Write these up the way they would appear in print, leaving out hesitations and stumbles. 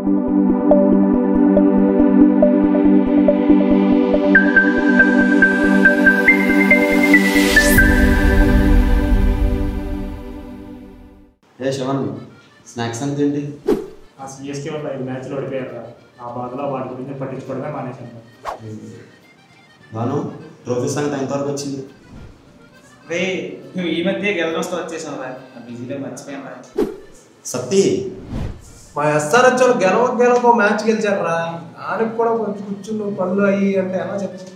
ఏ Sivan snacks అంత ఏంటి? ఆ సిఎస్కే వల్ల 5 మ్యాచ్లు ఓడిపోయారు. ఆ బాధలో వాటి గురించి పట్టించుకోవడమే మానేశాను. బాను ట్రోఫీ సంగతి ఎంతవరకు వచ్చింది? రే నువ్వు ఈ మధ్య గెలవస్తో వచ్చేసావు రా, బిజీలో మర్చిపోయాను రా. సత్తి మా ఎస్ఆర్హెచ్ వాళ్ళు గెలవక మ్యాచ్ గెలిచారు రా. దానికి కూడా కొంచెం కూర్చుని పనులు అయ్యి అంటే ఎలా చెప్పచ్చు?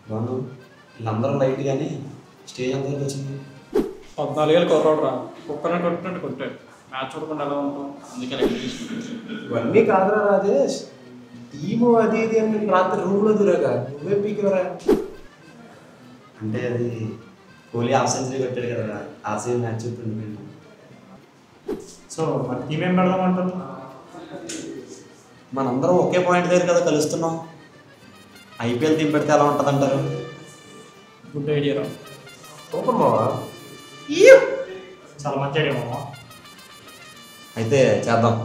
బాను వీళ్ళందరూ లైట్ కానీ స్టేజ్ ఎంతవరకు వచ్చింది? 14 ఏళ్ళు కొట్టాడు రా, కుక్కనే కొట్టినట్టు కొట్టాడు. మ్యాచ్ చూడకుండా ఎలా ఉంటాం, అందుకే లైట్ తీసుకుంటాను. ఇవన్నీ కాదురా రాజేష్, టీము అది ఇది అని నేను రాత్రి రూమ్లో దూరాక నువ్వే పీకేవరా. అంటే అది కోహ్లీ హాఫ్ సెంచరీ కొట్టాడు కదా, ఆర్సీబీ మ్యాచ్ చూస్తుండే. సో మరి టీం ఏం పెడదాం అంటారు? మనందరం ఒకే పాయింట్ దగ్గర కదా కలుస్తున్నాం. ఐపీఎల్ టీం పెడితే ఎలా ఉంటుంది అంటారు? గుడ్ ఐడియా రా. సూపర్ మావా. చాలా మంచి ఐడియా మామ. అయితే చేద్దాం.